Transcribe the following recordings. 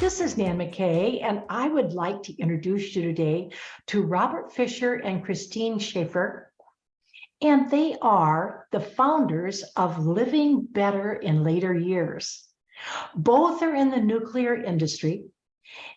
This is Nan McKay, and I would like to introduce you today to Robert Fisher and Christine Scheffer. And they are the founders of Living Better in Later Years. Both are in the nuclear industry,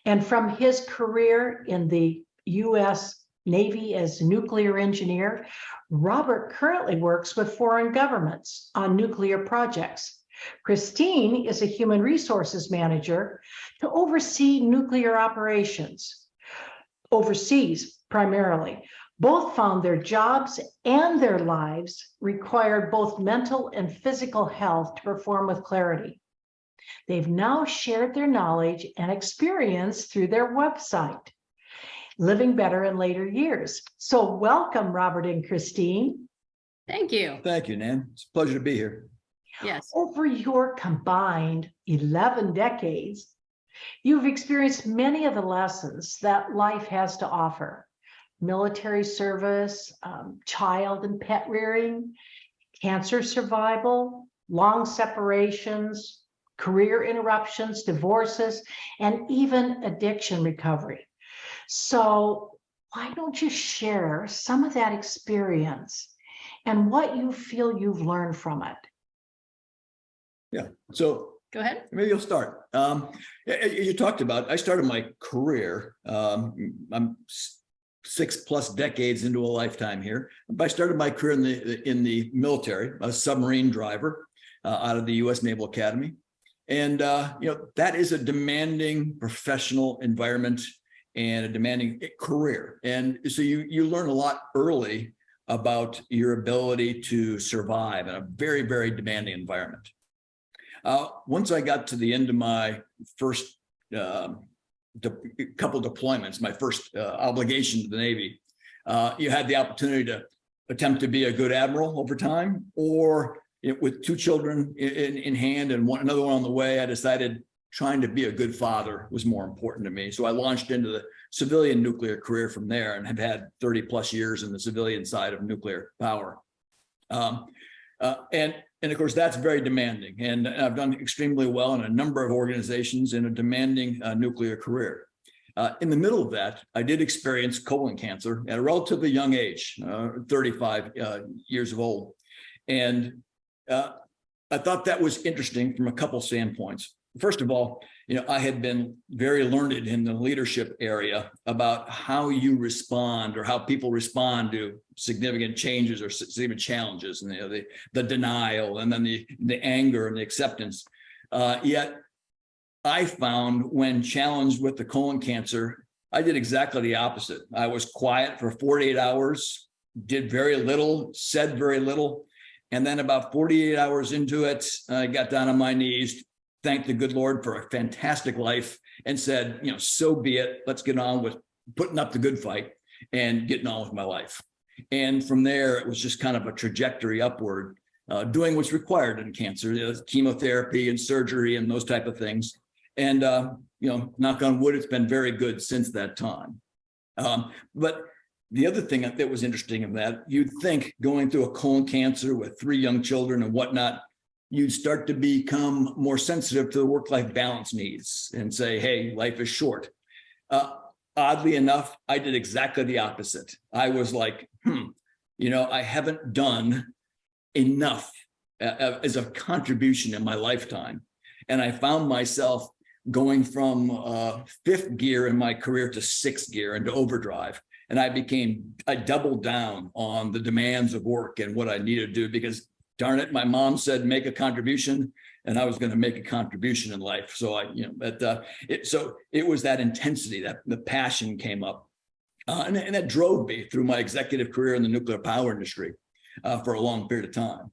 and from his career in the US Navy as nuclear engineer, Robert currently works with foreign governments on nuclear projects. Christine is a human resources manager to oversee nuclear operations, overseas primarily. Both found their jobs and their lives required both mental and physical health to perform with clarity. They've now shared their knowledge and experience through their website, Living Better in Later Years. So welcome, Robert and Christine. Thank you. Thank you, Nan. It's a pleasure to be here. Yes. Over your combined 11 decades, you've experienced many of the lessons that life has to offer. Military service, child and pet rearing, cancer survival, long separations, career interruptions, divorces, and even addiction recovery. So why don't you share some of that experience and what you feel you've learned from it? Yeah. So Go ahead. maybe you'll start. You talked about, I started my career. I'm 6+ decades into a lifetime here. But I started my career in the military, a submarine driver out of the US Naval Academy. And, that is a demanding professional environment and a demanding career. And so you learn a lot early about your ability to survive in a very, very demanding environment. Once I got to the end of my first couple deployments, my first obligation to the Navy, you had the opportunity to attempt to be a good admiral over time, or with 2 children in hand and another one on the way, I decided trying to be a good father was more important to me. So I launched into the civilian nuclear career from there and have had 30+ years in the civilian side of nuclear power. And of course, that's very demanding. And I've done extremely well in a number of organizations in a demanding nuclear career. In the middle of that, I did experience colon cancer at a relatively young age, 35 years of old. And I thought that was interesting from a couple standpoints. First of all, I had been very learned in the leadership area about how you respond or how people respond to significant changes or significant challenges, and the denial, and then the anger and the acceptance. Yet I found when challenged with the colon cancer, I did exactly the opposite. I was quiet for 48 hours, did very little, said very little. And then about 48 hours into it, I got down on my knees, thanked the good Lord for a fantastic life, and said, so be it. Let's get on with putting up the good fight and getting on with my life. And from there, it was just kind of a trajectory upward, doing what's required in cancer, chemotherapy and surgery and those type of things. And, knock on wood, it's been very good since that time. But the other thing that was interesting in that, you'd think going through a colon cancer with 3 young children and whatnot, you'd start to become more sensitive to the work-life balance needs and say, hey, life is short. Oddly enough, I did exactly the opposite. I was like, I haven't done enough as a contribution in my lifetime. And I found myself going from 5th gear in my career to 6th gear into overdrive. And I doubled down on the demands of work and what I needed to do, because darn it, my mom said, make a contribution, and I was going to make a contribution in life. So so it was that intensity, that the passion came up, and that drove me through my executive career in the nuclear power industry for a long period of time.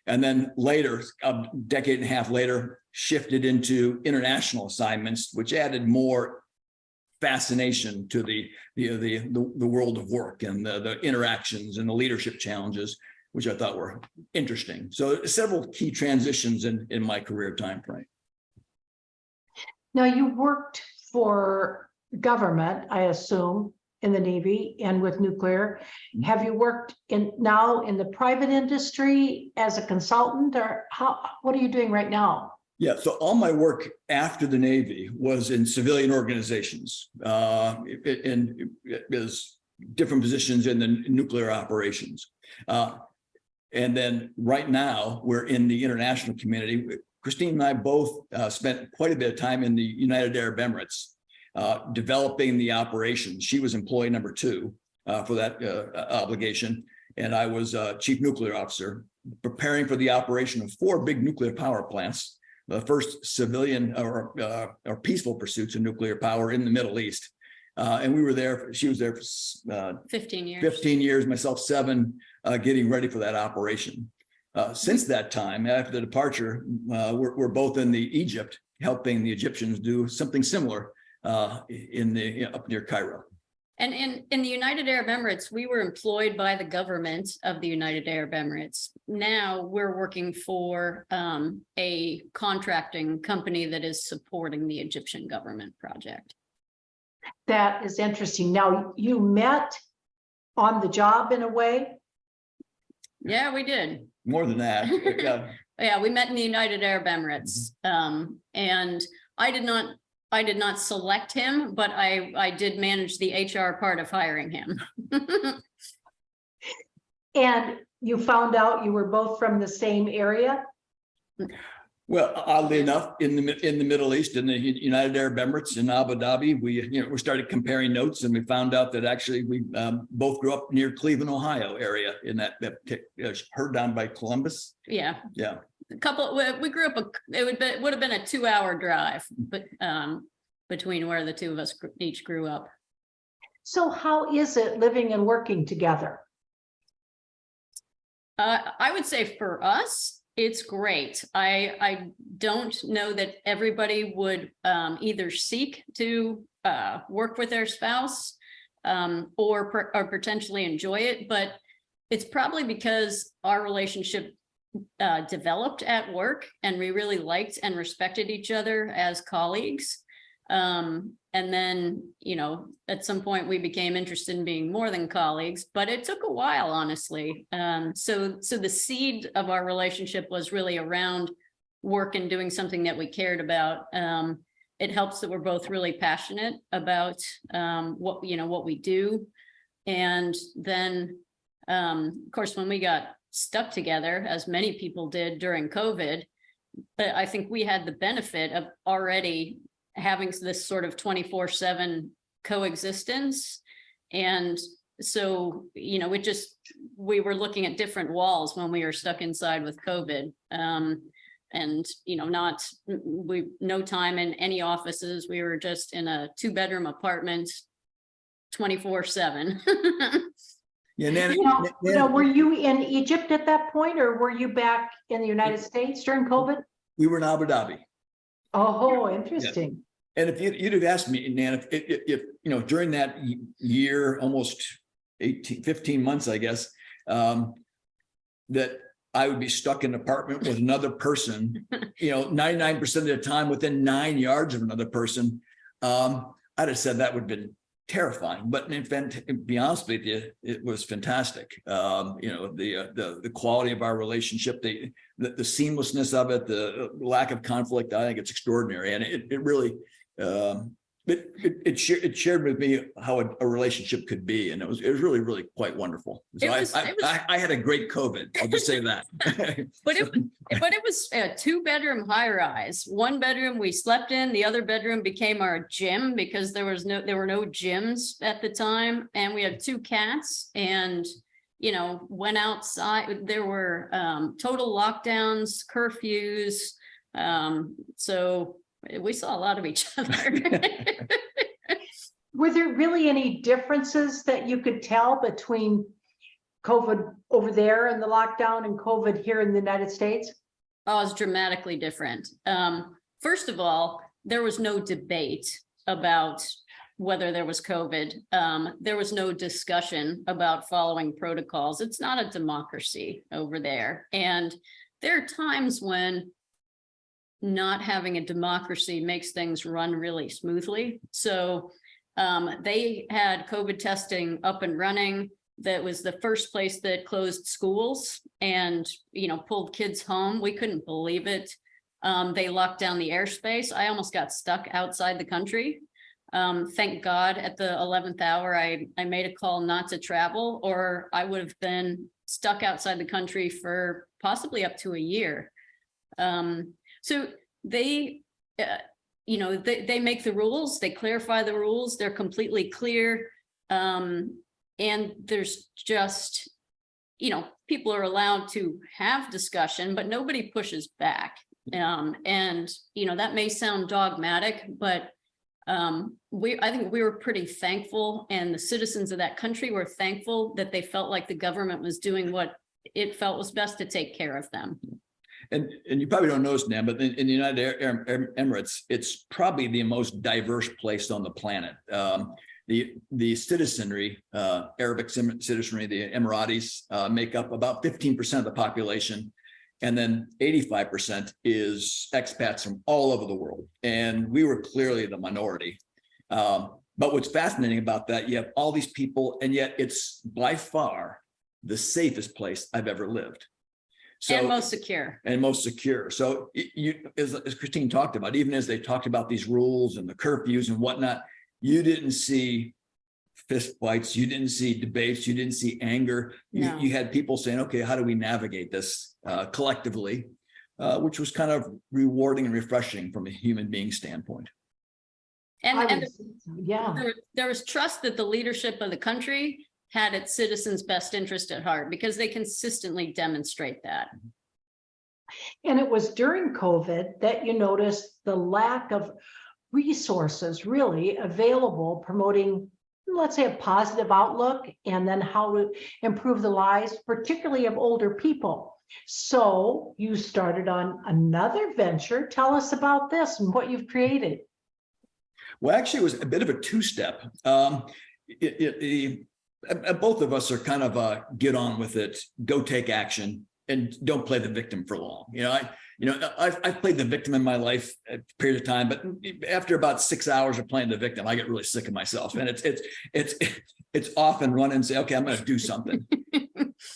And then later, a decade and a half later, shifted into international assignments, which added more fascination to the world of work and the interactions and the leadership challenges, which I thought were interesting. So several key transitions in my career time frame. Now, you worked for government, I assume, in the Navy and with nuclear. Have you worked now in the private industry as a consultant, or what are you doing right now? Yeah, so all my work after the Navy was in civilian organizations, in is different positions in the nuclear operations. And then right now we're in the international community. Christine and I both spent quite a bit of time in the United Arab Emirates, developing the operations. She was employee number 2 for that obligation, and I was chief nuclear officer, preparing for the operation of 4 big nuclear power plants, the first civilian or peaceful pursuits of nuclear power in the Middle East. And we were there, she was there for 15 years. 15 years, myself 7, getting ready for that operation. Since that time, after the departure, we're both in Egypt, helping the Egyptians do something similar in the up near Cairo. And in the United Arab Emirates, we were employed by the government of the United Arab Emirates. Now we're working for a contracting company that is supporting the Egyptian government project. That is interesting. Now, you met on the job in a way? Yeah, we did. More than that. Yeah. Yeah, we met in the United Arab Emirates. And I did not select him, but I did manage the HR part of hiring him. And you found out you were both from the same area? Well, oddly enough, in the Middle East, in the United Arab Emirates, in Abu Dhabi, we started comparing notes, and we found out that actually we both grew up near Cleveland, Ohio area, in that heard down by Columbus. Yeah. Yeah. We grew up, it would have been a 2-hour drive, but between where the two of us each grew up. So how is it living and working together? I would say for us, it's great. I don't know that everybody would either seek to work with their spouse or potentially enjoy it, but it's probably because our relationship developed at work, and we really liked and respected each other as colleagues. And then, at some point we became interested in being more than colleagues, but it took a while, honestly. So the seed of our relationship was really around work and doing something that we cared about. It helps that we're both really passionate about what we do. And then, of course, when we got stuck together, as many people did during COVID, I think we had the benefit of already having this sort of 24/7 coexistence. And so, we were looking at different walls when we were stuck inside with COVID. And, no time in any offices. We were just in a 2-bedroom apartment 24/7. Yeah, Nana, were you in Egypt at that point, or were you back in the United States during COVID? we were in Abu Dhabi. Oh, interesting. Yeah. And if you'd have asked me, Nana, if during that year, almost 15 months, I guess, that I would be stuck in an apartment with another person, 99% of the time within 9 yards of another person, I'd have said that would have been terrifying. But in fact, to be honest with you, it was fantastic. The quality of our relationship, the seamlessness of it, the lack of conflict, I think it's extraordinary. And it really, it shared with me how a relationship could be, and it was really, really quite wonderful. So I had a great COVID. I'll just say that. But it was a 2-bedroom high-rise. 1 bedroom we slept in. The other bedroom became our gym because there were no gyms at the time, and we had 2 cats. And went outside. There were total lockdowns, curfews. So we saw a lot of each other. Were there really any differences that you could tell between COVID over there and the lockdown and COVID here in the United States? Oh, it's dramatically different. First of all, there was no debate about whether there was COVID. There was no discussion about following protocols. It's not a democracy over there. And there are times when not having a democracy makes things run really smoothly. So they had COVID testing up and running. That was the first place that closed schools and, pulled kids home. We couldn't believe it. They locked down the airspace. I almost got stuck outside the country. Thank God at the 11th hour, I made a call not to travel, or I would have been stuck outside the country for possibly up to a year. So they, they make the rules, they clarify the rules, they're completely clear. And there's just, people are allowed to have discussion, but nobody pushes back. And, that may sound dogmatic, but I think we were pretty thankful, and the citizens of that country were thankful that they felt like the government was doing what it felt was best to take care of them. And you probably don't know this, Nan, but in the United Arab Emirates, it's probably the most diverse place on the planet. The citizenry, Arabic citizenry, the Emiratis make up about 15% of the population. And then 85% is expats from all over the world. And we were clearly the minority. But what's fascinating about that, you have all these people, and yet it's by far the safest place I've ever lived. So, and most secure. And most secure. So as Christine talked about, even as they talked about these rules and the curfews and whatnot, you didn't see fist fights, you didn't see debates, you didn't see anger. No. You had people saying, okay, how do we navigate this collectively, which was kind of rewarding and refreshing from a human being standpoint. And yeah, there was trust that the leadership of the country had its citizens' best interest at heart, because they consistently demonstrate that. and it was during COVID that you noticed the lack of resources really available promoting, let's say, a positive outlook, and then how to improve the lives, particularly of older people. So you started on another venture. Tell us about this and what you've created. Well, actually, it was a bit of a two-step. Both of us are kind of get on with it, go take action, and don't play the victim for long. I've played the victim in my life a period of time, but after about 6 hours of playing the victim, I get really sick of myself, and it's often run and say, okay, I'm going to do something.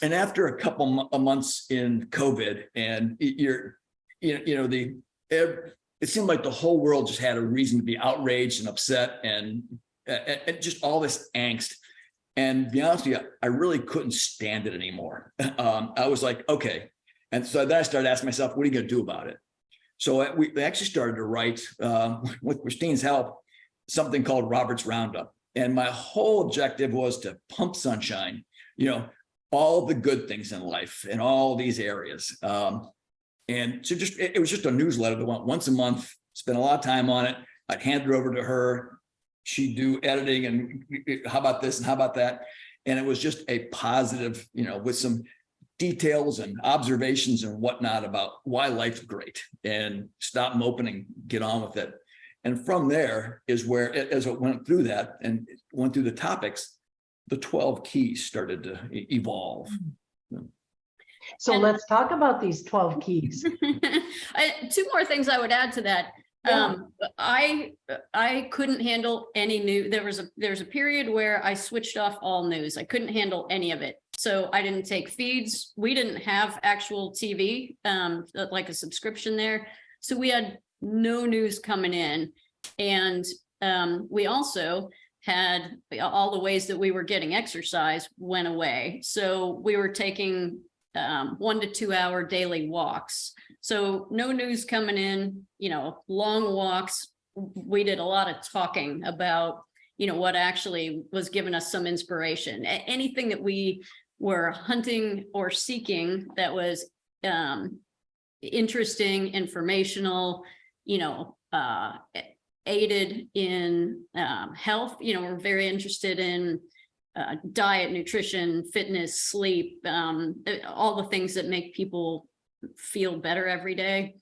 And after a couple of months in COVID, and it seemed like the whole world just had a reason to be outraged and upset, and just all this angst. And to be honest with you, I really couldn't stand it anymore. I was like, okay. And so then I started asking myself, what are you going to do about it? So we actually started to write, with Christine's help, something called Robert's Roundup. And my whole objective was to pump sunshine, all the good things in life in all these areas. And so it was just a newsletter that went once a month, spent a lot of time on it. I'd hand it over to her. She'd do editing and how about this and how about that. And it was just a positive, with some details and observations and whatnot about why life's great, and stop moping and get on with it. And from there is where, as it went through that and went through the topics, the 12 keys started to evolve. So let's talk about these 12 keys. Two more things I would add to that. Yeah. I couldn't handle any news. There's a period where I switched off all news. I couldn't handle any of it. So I didn't take feeds. We didn't have actual TV, like a subscription there. So we had no news coming in. And we also had all the ways that we were getting exercise went away. So we were taking 1 to 2 hour daily walks. So no news coming in, long walks. We did a lot of talking about, what actually was giving us some inspiration. Anything that we were hunting or seeking that was interesting, informational, aided in health. We're very interested in diet, nutrition, fitness, sleep, all the things that make people feel better every day.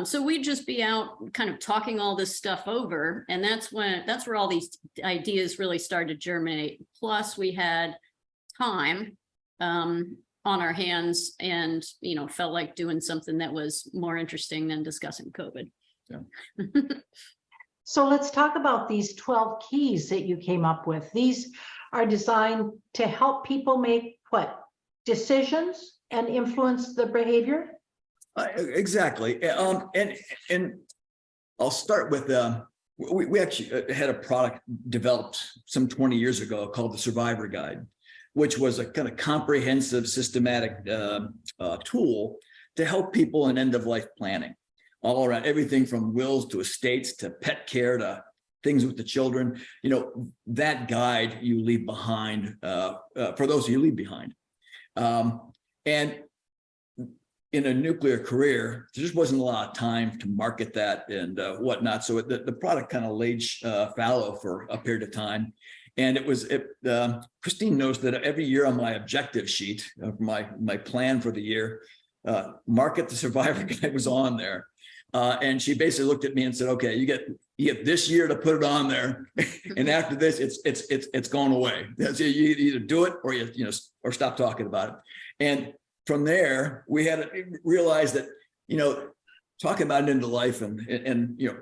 So we'd just be out kind of talking all this stuff over. And that's where all these ideas really started to germinate. Plus we had time on our hands, and, felt like doing something that was more interesting than discussing COVID. Yeah. So let's talk about these 12 keys that you came up with. These are designed to help people make decisions and influence the behavior? Exactly. And I'll start with we actually had a product developed some 20 years ago called the Survivor Guide, which was a kind of comprehensive, systematic tool to help people in end-of-life planning, all around everything from wills to estates to pet care to things with the children. You know, that guide you leave behind for those you leave behind. And in a nuclear career, there just wasn't a lot of time to market that and whatnot. So the product kind of laid fallow for a period of time. And Christine knows that every year on my objective sheet of my plan for the year, market the Survivor Guide was on there. And she basically looked at me and said, okay, you get this year to put it on there. And after this, it's going away. So you either do it or or stop talking about it. And from there, we had to realize that, talking about it into life and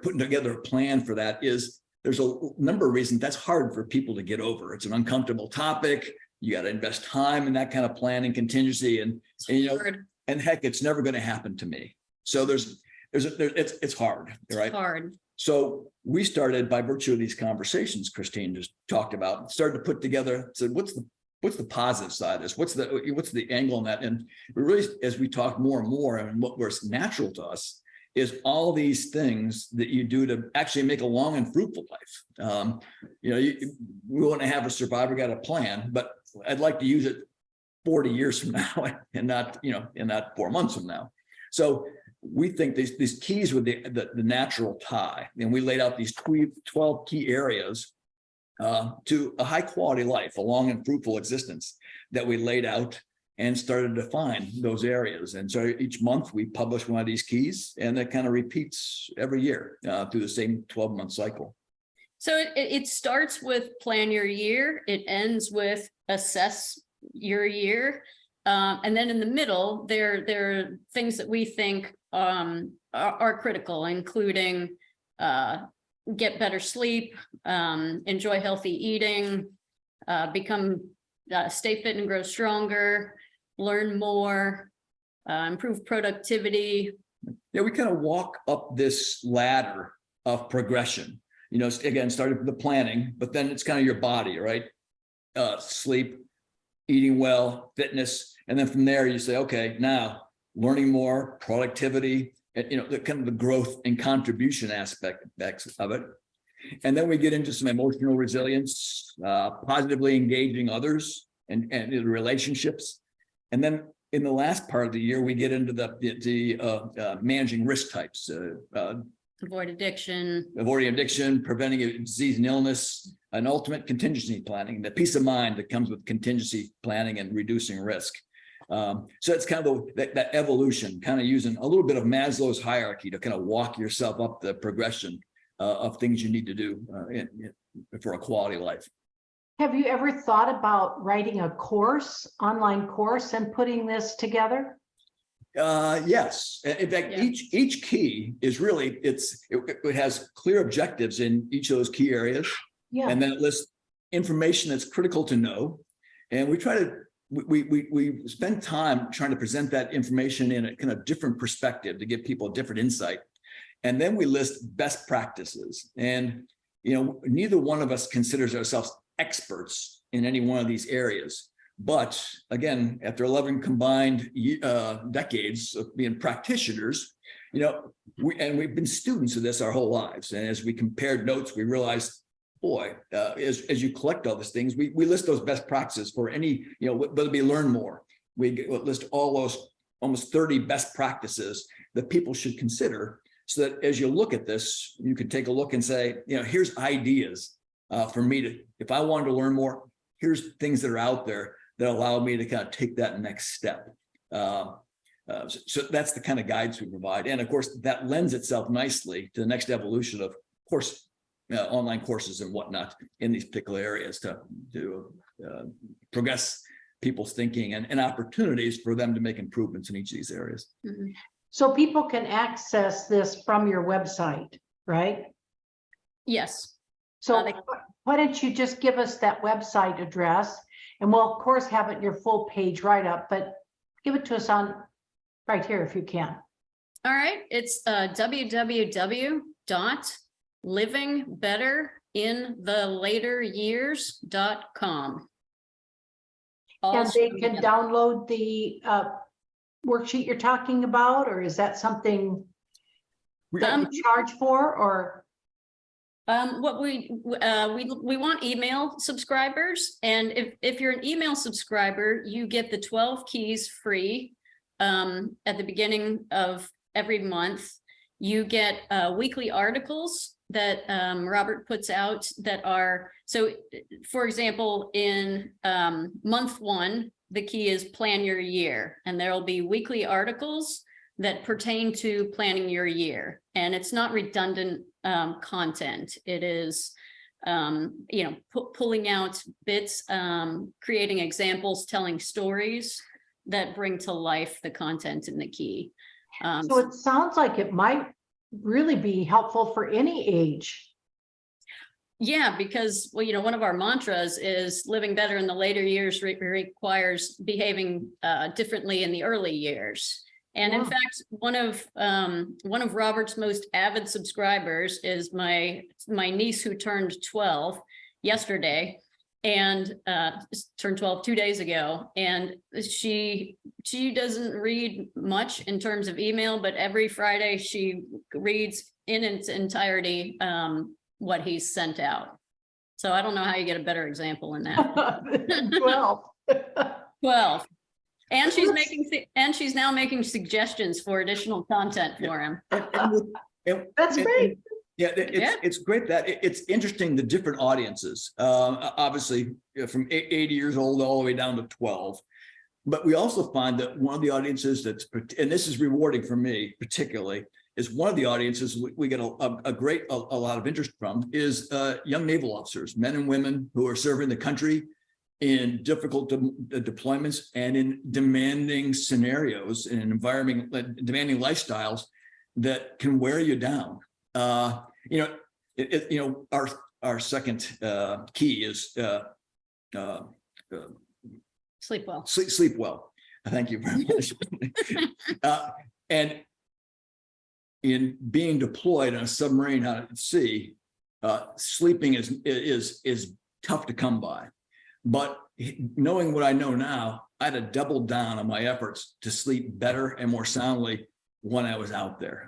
putting together a plan for that there's a number of reasons that's hard for people to get over. It's an uncomfortable topic. You got to invest time in that kind of planning contingency. And heck, it's never going to happen to me. So it's hard, right? It's hard. So we started, by virtue of these conversations Christine just talked about, started to put together, said, what's the positive side of this? What's the angle on that? And we really, as we talk more and more, and what was natural to us is all these things that you do to actually make a long and fruitful life. We want to have a Survivor Guide, a plan, but I'd like to use it 40 years from now and not 4 months from now. So we think these keys with the natural tie, and we laid out these 12 key areas to a high quality life, a long and fruitful existence that we laid out and started to define those areas. And so each month we publish one of these keys, and that kind of repeats every year through the same 12-month cycle. So it starts with plan your year. It ends with assess your year. And then in the middle, there are things that we think are critical, including get better sleep, enjoy healthy eating, stay fit and grow stronger, learn more, improve productivity. Yeah, we kind of walk up this ladder of progression. Again, started with the planning, but then it's kind of your body, right? Sleep, eating well, fitness, and then from there you say, okay, now learning more, productivity, and the kind of the growth and contribution aspects of it. And then we get into some emotional resilience, positively engaging others and relationships. And then in the last part of the year, we get into the managing risk types, Avoiding addiction, preventing disease and illness, and ultimate contingency planning, the peace of mind that comes with contingency planning and reducing risk. So it's kind of that evolution, kind of using a little bit of Maslow's hierarchy to kind of walk yourself up the progression of things you need to do for a quality life. Have you ever thought about writing a online course, and putting this together? Yes. In fact, each key is really, it has clear objectives in each of those key areas. Yeah. And then it lists information that's critical to know. And we spend time trying to present that information in a kind of different perspective to give people a different insight. And then we list best practices. And, neither one of us considers ourselves experts in any one of these areas. But again, after 11 combined decades of being practitioners, we've been students of this our whole lives. And as we compared notes, we realized, boy, as you collect all these things, we list those best practices for any, whether it be learn more. We list all those almost 30 best practices that people should consider, so that as you look at this, you can take a look and say, here's ideas for me if I wanted to learn more, here's things that are out there that allow me to kind of take that next step. So that's the kind of guides we provide. And of course, that lends itself nicely to the next evolution of course, online courses and whatnot in these particular areas to progress people's thinking and opportunities for them to make improvements in each of these areas. Mm-hmm. So people can access this from your website, right? Yes. So why don't you just give us that website address, and we'll of course have it in your full page write-up, but give it to us on right here if you can. All right, it's www.livingbetterinthelateryears.com. And they can download the worksheet you're talking about, or is that something that you charge for, or? What we want email subscribers, and if you're an email subscriber, you get the 12 keys free at the beginning of every month. You get weekly articles that Robert puts out that are, so for example, in month 1, the key is plan your year, and there'll be weekly articles that pertain to planning your year, and it's not redundant content. It is pulling out bits, creating examples, telling stories that bring to life the content in the key. So it sounds like it might really be helpful for any age. Yeah, because, well, one of our mantras is living better in the later years requires behaving differently in the early years. And in fact, one of Robert's most avid subscribers is my niece, who turned 12 yesterday, and turned 12 2 days ago. And she doesn't read much in terms of email, but every Friday she reads in its entirety what he's sent out. So I don't know how you get a better example in that. 12. And she's now making suggestions for additional content for him. That's great. It's great that it's interesting, the different audiences, obviously from 80 years old all the way down to 12. But we also find that one of the audiences that's, and this is rewarding for me particularly, is one of the audiences we get a lot of interest from is young naval officers, men and women who are serving the country in difficult deployments and in demanding scenarios, in environment, demanding lifestyles that can wear you down. Our second key is Sleep well. Sleep well. Thank you very much. And in being deployed on a submarine out at sea, sleeping is tough to come by. But knowing what I know now, I had to double down on my efforts to sleep better and more soundly when I was out there.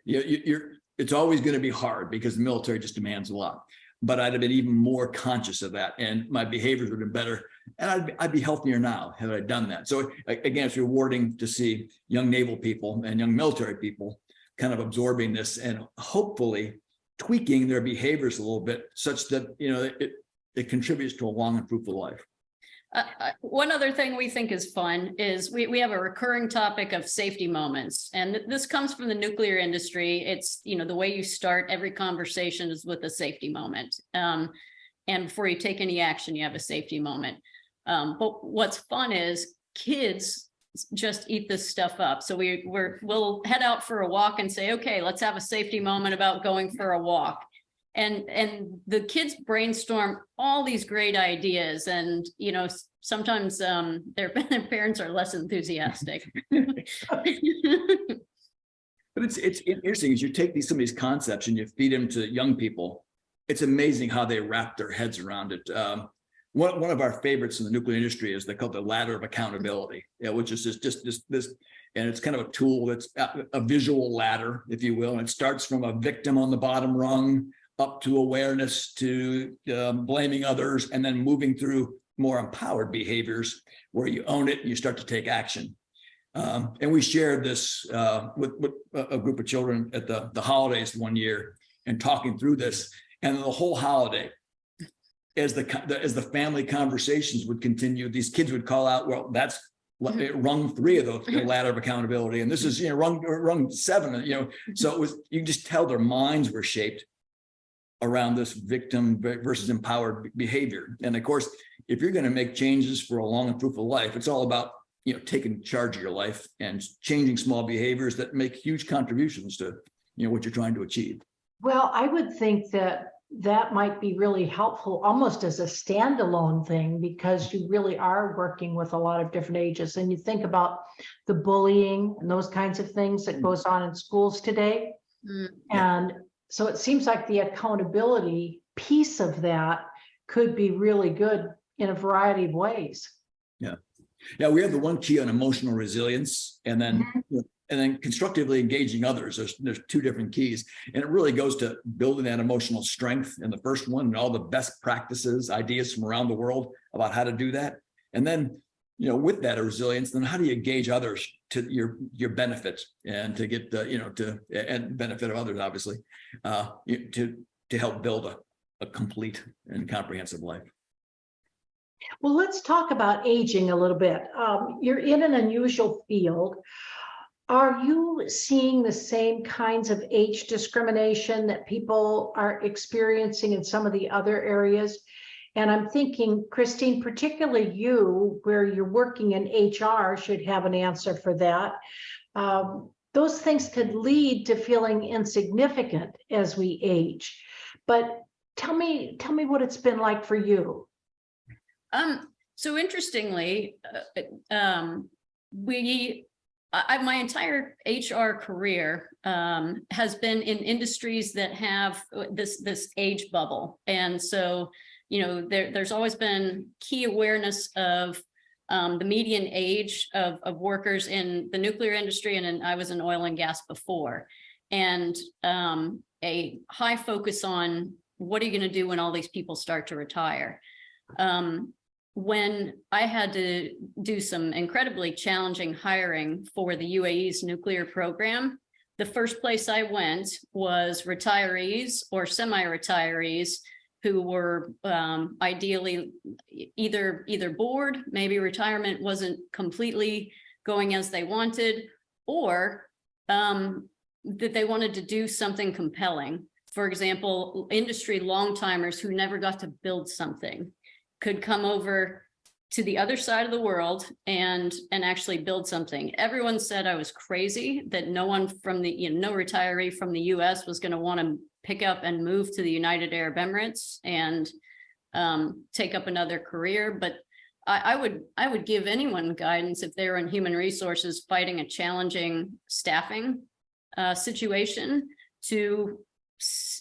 It's always going to be hard because the military just demands a lot. But I'd have been even more conscious of that, and my behaviors would have been better, and I'd be healthier now had I done that. So again, it's rewarding to see young naval people and young military people kind of absorbing this and hopefully tweaking their behaviors a little bit, such that it contributes to a long and fruitful life. One other thing we think is fun is we have a recurring topic of safety moments, and this comes from the nuclear industry. It's the way you start every conversation is with a safety moment, and before you take any action, you have a safety moment. But what's fun is kids just eat this stuff up. So we'll head out for a walk and say, okay, let's have a safety moment about going for a walk. And the kids brainstorm all these great ideas, and sometimes their parents are less enthusiastic. But it's interesting as you take some of these concepts and you feed them to young people. It's amazing how they wrap their heads around it. One of our favorites in the nuclear industry is they call it the ladder of accountability, which is just this, and it's kind of a tool that's a visual ladder, if you will, and it starts from a victim on the bottom rung up to awareness to blaming others, and then moving through more empowered behaviors where you own it and you start to take action. And we shared this with a group of children at the holidays one year, and talking through this, and the whole holiday, as the family conversations would continue, these kids would call out, well, that's rung 3 of the ladder of accountability, and this is rung 7. So it was, you can just tell their minds were shaped around this victim versus empowered behavior. And of course, if you're going to make changes for a long and fruitful life, it's all about taking charge of your life and changing small behaviors that make huge contributions to what you're trying to achieve. Well, I would think that that might be really helpful, almost as a standalone thing, because you really are working with a lot of different ages. And you think about the bullying and those kinds of things that goes on in schools today. Mm. And so it seems like the accountability piece of that could be really good in a variety of ways. Yeah. Yeah, we have the one key on emotional resilience, and then constructively engaging others. There's two different keys, and it really goes to building that emotional strength in the first one, and all the best practices, ideas from around the world about how to do that. And then, with that resilience, then how do you engage others to your benefit, and to get the and benefit of others, obviously, to help build a complete and comprehensive life. Well, let's talk about aging a little bit. You're in an unusual field. Are you seeing the same kinds of age discrimination that people are experiencing in some of the other areas? And I'm thinking, Christine, particularly you, where you're working in HR, should have an answer for that. Those things could lead to feeling insignificant as we age. But tell me what it's been like for you. So interestingly, my entire HR career has been in industries that have this age bubble. And so, there's always been key awareness of the median age of workers in the nuclear industry, and I was in oil and gas before, and a high focus on what are you going to do when all these people start to retire. When I had to do some incredibly challenging hiring for the UAE's nuclear program, the first place I went was retirees or semi-retirees who were ideally either bored, maybe retirement wasn't completely going as they wanted, or that they wanted to do something compelling. For example, industry long-timers who never got to build something could come over to the other side of the world and actually build something. Everyone said I was crazy, that no one from no retiree from the US was going to want to pick up and move to the United Arab Emirates and take up another career. But I would give anyone guidance if they were in human resources fighting a challenging staffing situation. To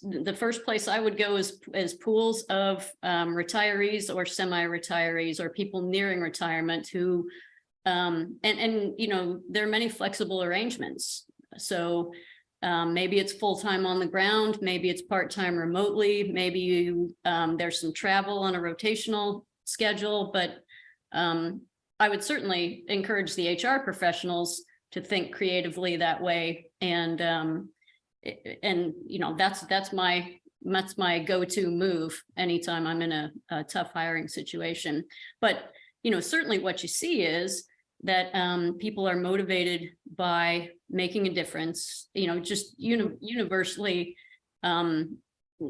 the first place I would go is pools of retirees or semi-retirees or people nearing retirement who, and there are many flexible arrangements. So maybe it's full-time on the ground, maybe it's part-time remotely, maybe there's some travel on a rotational schedule, but I would certainly encourage the HR professionals to think creatively that way. And that's my go-to move anytime I'm in a tough hiring situation. But certainly what you see is that people are motivated by making a difference. Just universally,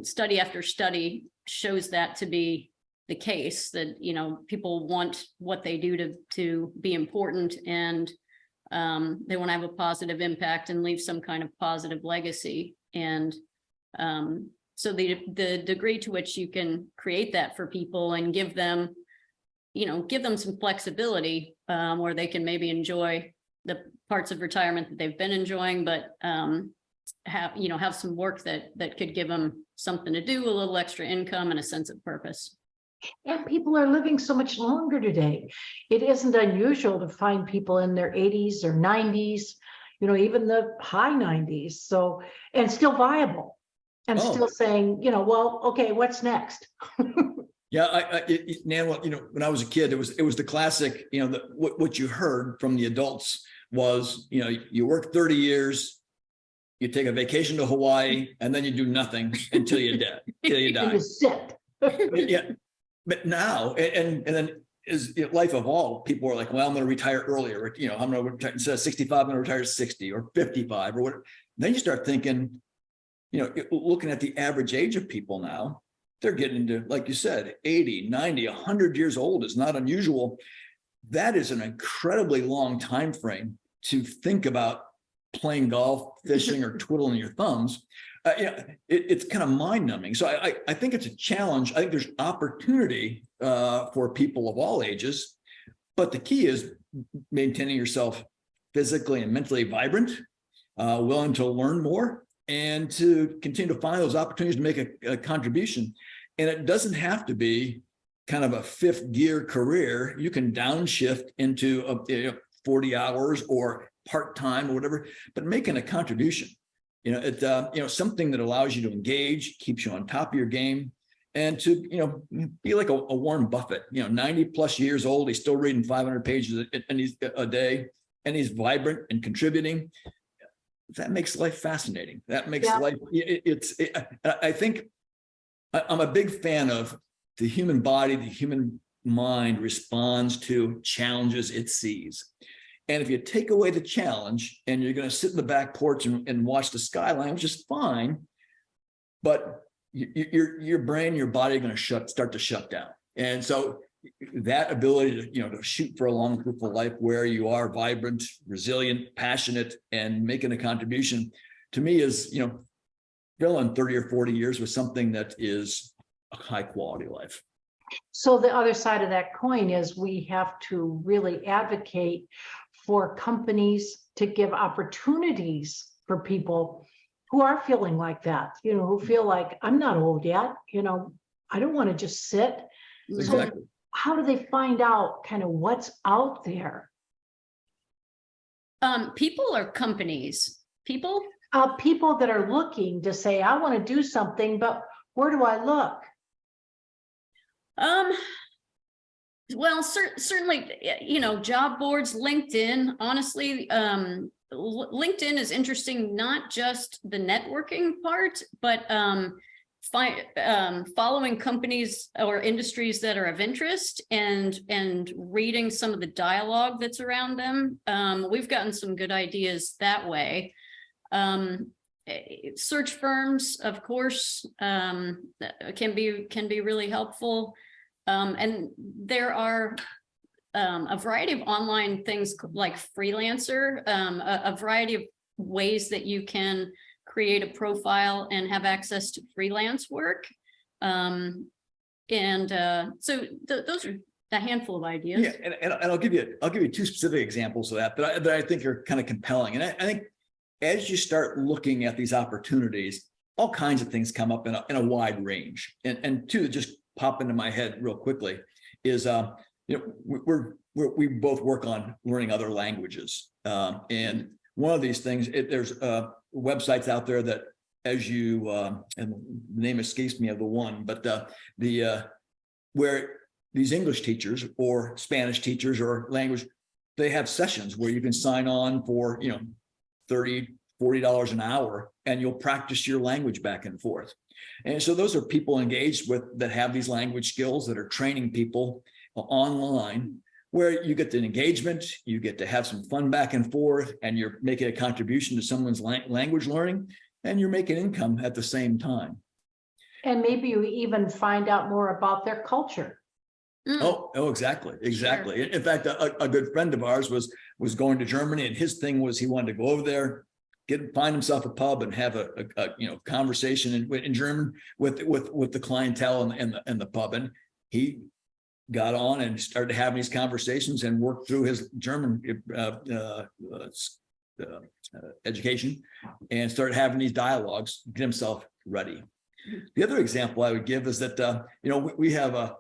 study after study shows that to be the case, that people want what they do to be important, and they want to have a positive impact and leave some kind of positive legacy. And so the degree to which you can create that for people and give them some flexibility where they can maybe enjoy the parts of retirement that they've been enjoying, but have some work that could give them something to do, a little extra income and a sense of purpose. And people are living so much longer today. It isn't unusual to find people in their 80s or 90s, even the high 90s. So, and still viable and still saying, well, okay, what's next? Yeah, Nan, when I was a kid, it was the classic, what you heard from the adults was, you work 30 years, you take a vacation to Hawaii, and then you do nothing until you die. You sit. Yeah. But now, and then as life evolved, people are like, well, I'm going to retire earlier. I'm going to retire instead of 65, I'm going to retire at 60 or 55 or whatever. Then you start thinking, looking at the average age of people now, they're getting to, like you said, 80, 90, 100 years old is not unusual. That is an incredibly long time frame to think about playing golf, fishing, or twiddling your thumbs. It's kind of mind numbing. So I think it's a challenge. I think there's opportunity for people of all ages, but the key is maintaining yourself physically and mentally vibrant, willing to learn more, and to continue to find those opportunities to make a contribution. And it doesn't have to be kind of a fifth gear career. You can downshift into 40 hours or part-time or whatever, but making a contribution. Something that allows you to engage, keeps you on top of your game, and to be like a Warren Buffett. 90 plus years old, he's still reading 500 pages a day, and he's vibrant and contributing. That makes life fascinating. That makes life. I think I'm a big fan of the human body. The human mind responds to challenges it sees. And if you take away the challenge and you're going to sit in the back porch and watch the skyline, which is fine, but your brain, your body are going to start to shut down. And so that ability to shoot for a long, fruitful life where you are vibrant, resilient, passionate, and making a contribution, to me is, filling 30 or 40 years with something that is a high quality life. So the other side of that coin is we have to really advocate for companies to give opportunities for people who are feeling like that, who feel like, I'm not old yet, I don't want to just sit. Exactly. So how do they find out kind of what's out there? People or companies? People? People that are looking to say, I want to do something, but where do I look? Well, certainly, job boards, LinkedIn, honestly, LinkedIn is interesting, not just the networking part, but following companies or industries that are of interest and reading some of the dialogue that's around them. We've gotten some good ideas that way. Search firms, of course, can be really helpful. And there are a variety of online things like Freelancer, a variety of ways that you can create a profile and have access to freelance work. So those are a handful of ideas. Yeah, and I'll give you two specific examples of that I think are kind of compelling. And I think as you start looking at these opportunities, all kinds of things come up in a wide range. And two that just pop into my head real quickly is we both work on learning other languages, and one of these things, there's websites out there that, as you and the name escapes me of the one, but where these English teachers or Spanish teachers or language, they have sessions where you can sign on for $30, $40 an hour, and you'll practice your language back and forth. And so those are people engaged with that have these language skills, that are training people online, where you get the engagement, you get to have some fun back and forth, and you're making a contribution to someone's language learning, and you're making income at the same time. And maybe you even find out more about their culture. Oh, exactly. Sure. In fact, a good friend of ours was going to Germany, and his thing was he wanted to go over there, find himself a pub and have a conversation in German with the clientele and the pub. And he got on and started having these conversations and worked through his German education and started having these dialogues, get himself ready. The other example I would give is that we have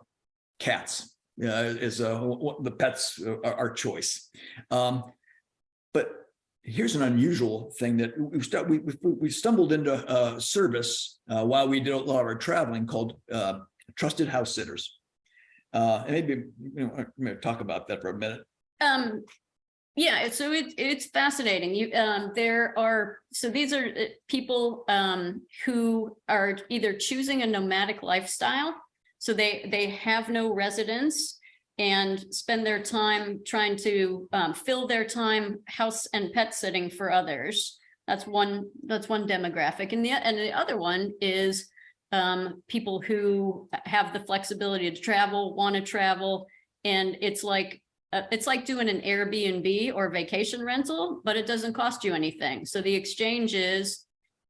cats. The pets are our choice, but here's an unusual thing that we stumbled into a service while we did a lot of our traveling called trusted house sitters. And maybe maybe talk about that for a minute. Yeah, so it's fascinating. These are people who are either choosing a nomadic lifestyle, so they have no residence and spend their time trying to fill their time house and pet sitting for others. That's one demographic, and the other one is people who have the flexibility to travel, want to travel, and it's like it's like doing an Airbnb or vacation rental, but it doesn't cost you anything. So the exchange is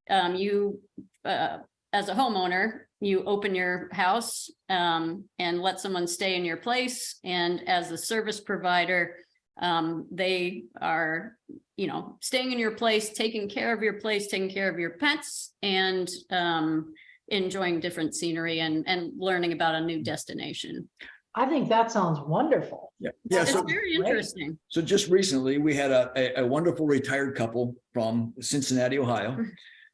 you, as a homeowner, you open your house and let someone stay in your place. And as a service provider, they are, staying in your place, taking care of your place, taking care of your pets, and enjoying different scenery and learning about a new destination. I think that sounds wonderful. Yeah. It's So, very interesting. so just recently, we had a wonderful retired couple from Cincinnati, Ohio.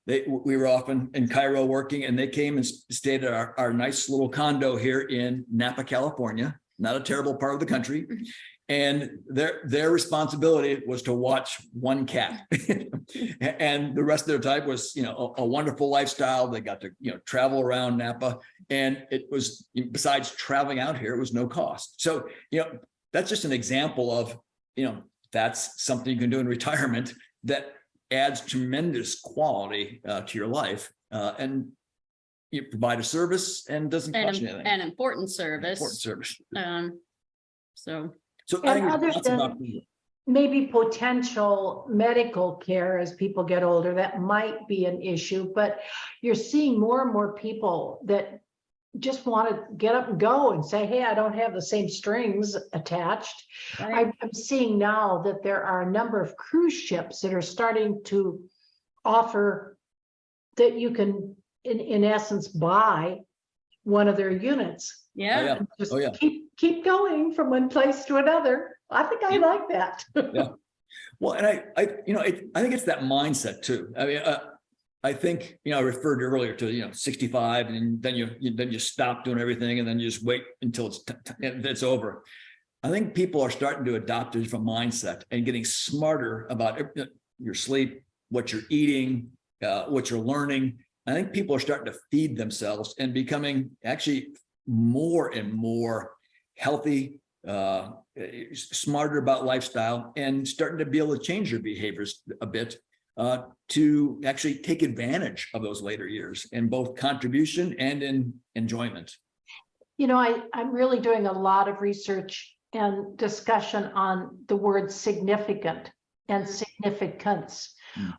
We were often in Cairo working, and they came and stayed at our nice little condo here in Napa, California, not a terrible part of the country. And their responsibility was to watch one cat. And the rest of their time was, a wonderful lifestyle. They got to, travel around Napa. And it was, besides traveling out here, it was no cost. So, that's just an example of, that's something you can do in retirement that adds tremendous quality to your life. And you provide a service and doesn't cost you anything. An important service. Important service. So I And think other lots than about maybe potential medical care as people get older, that might be an issue, but you're seeing more and more people that just want to get up and go and say, hey, I don't have the same strings attached. right. I'm seeing now that there are a number of cruise ships that are starting to offer that you can, in essence, buy one of their units. Yeah. Just Oh, yeah. keep going from one place to another. I think I like that. Yeah. Well, and I think it's that mindset too. I mean, I think, I referred earlier to, 65, and then you stop doing everything, and then you just wait until it's over. I think people are starting to adopt a different mindset and getting smarter about your sleep, what you're eating, what you're learning. I think people are starting to feed themselves and becoming actually more and more healthy, smarter about lifestyle, and starting to be able to change your behaviors a bit to actually take advantage of those later years in both contribution and in enjoyment. I'm really doing a lot of research and discussion on the word significant and significance,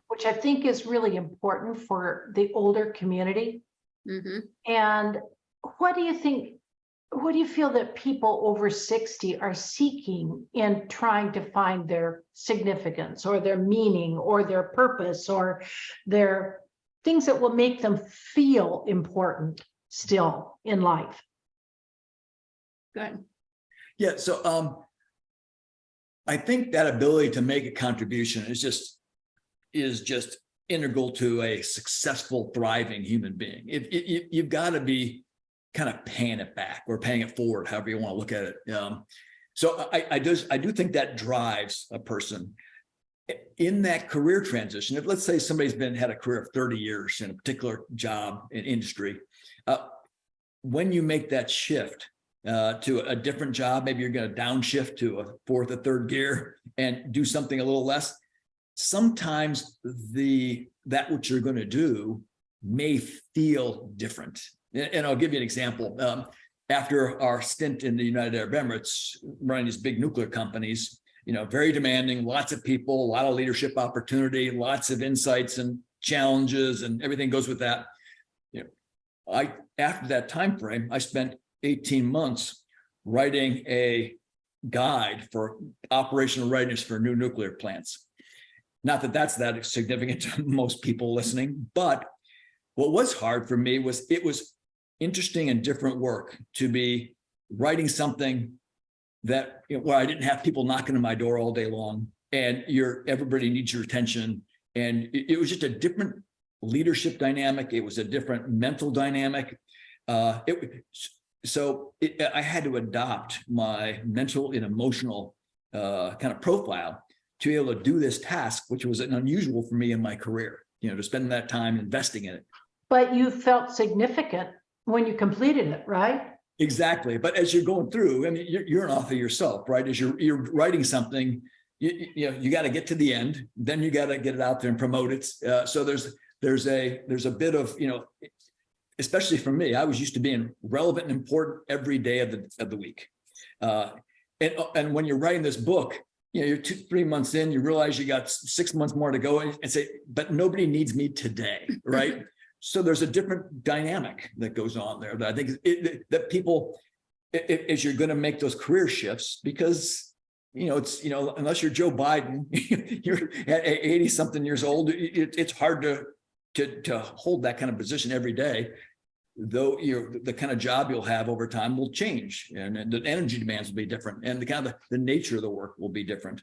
which I think is really important for the older community. Mm-hmm. And what do you think? What do you feel that people over 60 are seeking in trying to find their significance or their meaning or their purpose or their things that will make them feel important still in life? Good. Yeah. So I think that ability to make a contribution is just integral to a successful, thriving human being. You've got to be kind of paying it back or paying it forward, however you want to look at it. So I do think that drives a person in that career transition. If, let's say, somebody's had a career of 30 years in a particular job in industry, when you make that shift to a different job, maybe you're going to downshift to a fourth or third gear and do something a little less. Sometimes that what you're going to do may feel different. And I'll give you an example. After our stint in the United Arab Emirates, running these big nuclear companies, very demanding, lots of people, a lot of leadership opportunity, lots of insights and challenges, and everything goes with that. After that time frame, I spent 18 months writing a guide for operational readiness for new nuclear plants. Not that that's that significant to most people listening, but what was hard for me was it was interesting and different work to be writing something that where I didn't have people knocking on my door all day long, and everybody needs your attention. And it was just a different leadership dynamic. It was a different mental dynamic. I had to adopt my mental and emotional kind of profile to be able to do this task, which was unusual for me in my career, to spend that time investing in it. But you felt significant when you completed it, right? Exactly. But as you're going through, I mean, you're an author yourself, right? As you're writing something, you got to get to the end, then you got to get it out there and promote it. So there's a bit of, especially for me, I was used to being relevant and important every day of the week. And when you're writing this book, you know, you're 2-3 months in, you realize you got 6 months more to go, and say, but nobody needs me today, right? So there's a different dynamic that goes on there that I think that people, as you're going to make those career shifts, because, you know, it's, you know, unless you're Joe Biden, you're at 80 something years old, it's hard to hold that kind of position every day. Though the kind of job you'll have over time will change, and the energy demands will be different, and the kind of the nature of the work will be different,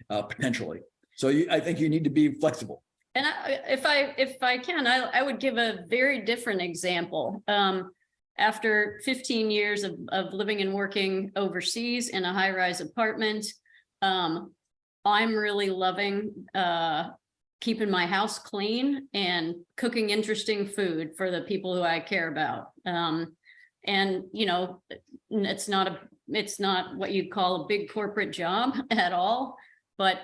potentially. So I think you need to be flexible. And if I can, I would give a very different example. After 15 years of living and working overseas in a high-rise apartment, I'm really loving keeping my house clean and cooking interesting food for the people who I care about. And, you know, it's not what you'd call a big corporate job at all, but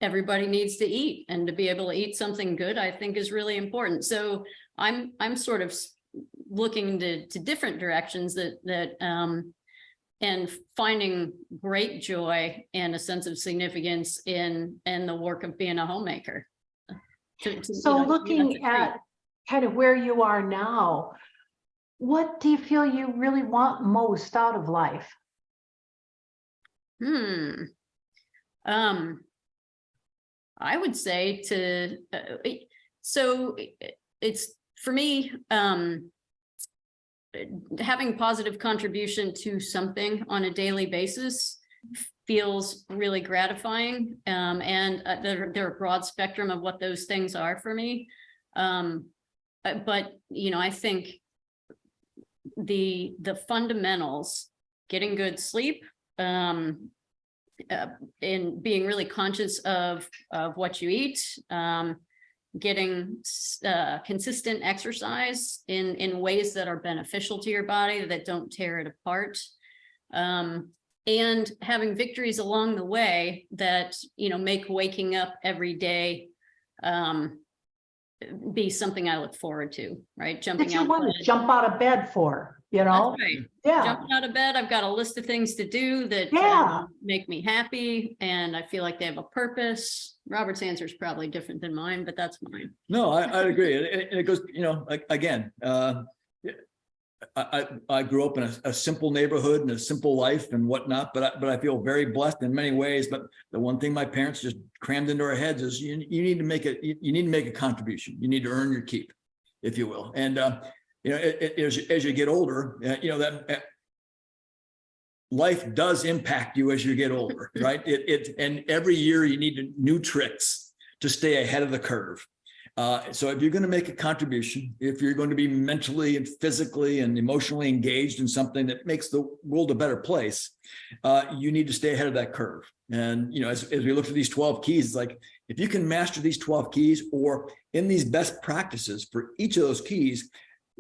everybody needs to eat, and to be able to eat something good, I think, is really important. So I'm sort of looking to different directions and finding great joy and a sense of significance in the work of being a homemaker. So looking at kind of where you are now, what do you feel you really want most out of life? I would say so it's, for me, having positive contribution to something on a daily basis feels really gratifying. And there are a broad spectrum of what those things are for me. But, you know, I think the fundamentals, getting good sleep, and being really conscious of what you eat, getting consistent exercise in ways that are beneficial to your body, that don't tear it apart, and having victories along the way that, you know, make waking up every day be something I look forward to, right? Jumping out. Want to jump out of bed for, you know? That's right. Yeah. Jumping out of bed, I've got a list of things to do that make me happy, and I feel like they have a purpose. Robert's answer is probably different than mine, but that's mine. No, I agree. And it goes, you know, like, again, I grew up in a simple neighborhood and a simple life and whatnot, but I feel very blessed in many ways. But the one thing my parents just crammed into our heads is you need to make a contribution. You need to earn your keep, if you will. And you know, as you get older, you know, that life does impact you as you get older, right? And every year you need new tricks to stay ahead of the curve. So if you're going to make a contribution, if you're going to be mentally and physically and emotionally engaged in something that makes the world a better place, you need to stay ahead of that curve. And, you know, as we look at these 12 keys, it's like, if you can master these 12 keys, or in these best practices for each of those keys,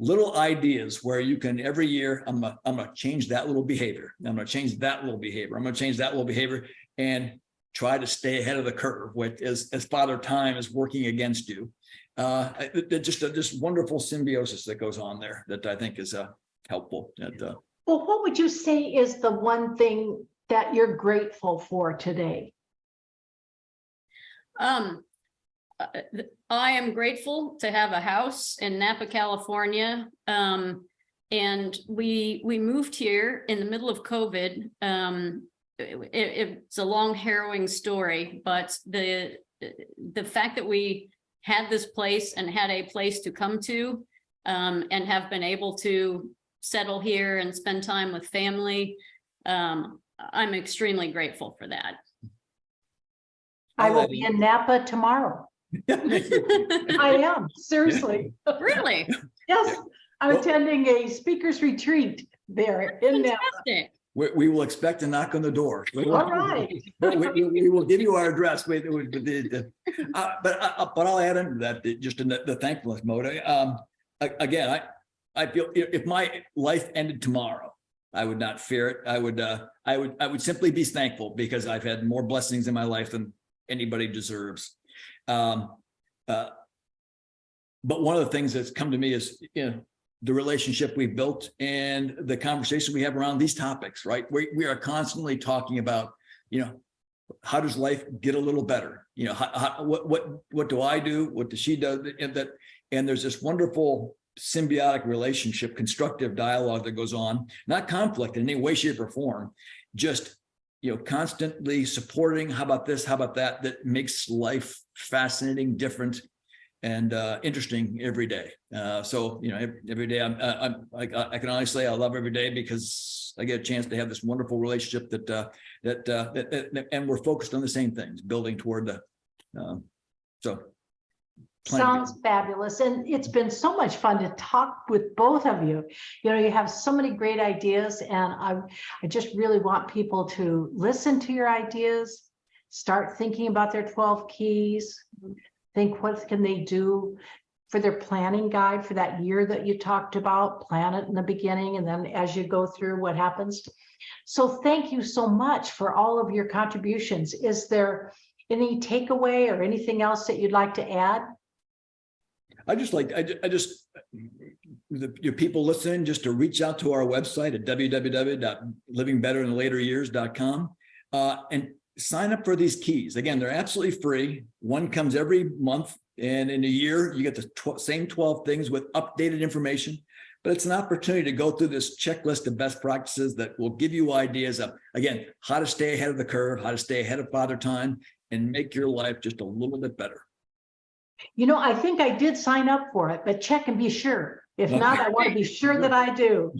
little ideas where you can every year, I'm going to change that little behavior. I'm going to change that little behavior. I'm going to change that little behavior, and try to stay ahead of the curve, which as Father Time is working against you. Just this wonderful symbiosis that goes on there that I think is helpful. Well, what would you say is the one thing that you're grateful for today? I am grateful to have a house in Napa, California. And we moved here in the middle of COVID. It's a long, harrowing story, but the fact that we had this place and had a place to come to, and have been able to settle here and spend time with family, I'm extremely grateful for that. I will be in Napa tomorrow. I am, seriously. Really? Yes, I'm attending a speaker's retreat there in Napa. We will expect a knock on the door. All right. We will give you our address. But I'll add into that, just in the thankfulness mode. Again, I feel if my life ended tomorrow, I would not fear it. I would simply be thankful, because I've had more blessings in my life than anybody deserves. But one of the things that's come to me is, you know, the relationship we built and the conversation we have around these topics, right? We are constantly talking about, how does life get a little better? What do I do? What does she do? And there's this wonderful symbiotic relationship, constructive dialogue that goes on, not conflict in any way, shape, or form, just constantly supporting. How about this? How about that? That makes life fascinating, different, and interesting every day. So every day I can honestly say I love every day because I get a chance to have this wonderful relationship that and we're focused on the same things, building toward the Sounds fabulous. And it's been so much fun to talk with both of you. You have so many great ideas, and I just really want people to listen to your ideas, start thinking about their 12 keys, think what can they do for their planning guide for that year that you talked about, plan it in the beginning, and then as you go through, what happens. So thank you so much for all of your contributions. Is there any takeaway or anything else that you'd like to add? The people listening, just to reach out to our website at www.livingbetterinthelateryears.com and sign up for these keys. Again, they're absolutely free. One comes every month, and in a year, you get the same 12 things with updated information. But it's an opportunity to go through this checklist of best practices that will give you ideas of, again, how to stay ahead of the curve, how to stay ahead of Father Time, and make your life just a little bit better. I think I did sign up for it, but check and be sure. If not, I want to be sure that I do.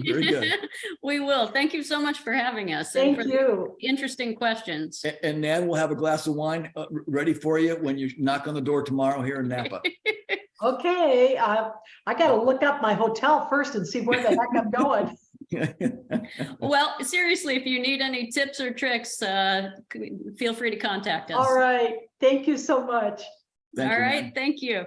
Very good. We will. Thank you so much for having us. Thank you. Interesting questions. And Nan will have a glass of wine ready for you when you knock on the door tomorrow here in Napa. Okay. I got to look up my hotel first and see where the heck I'm going. Well, seriously, if you need any tips or tricks, feel free to contact us. All right. Thank you so much. Thank you, All right. Nan. Thank you.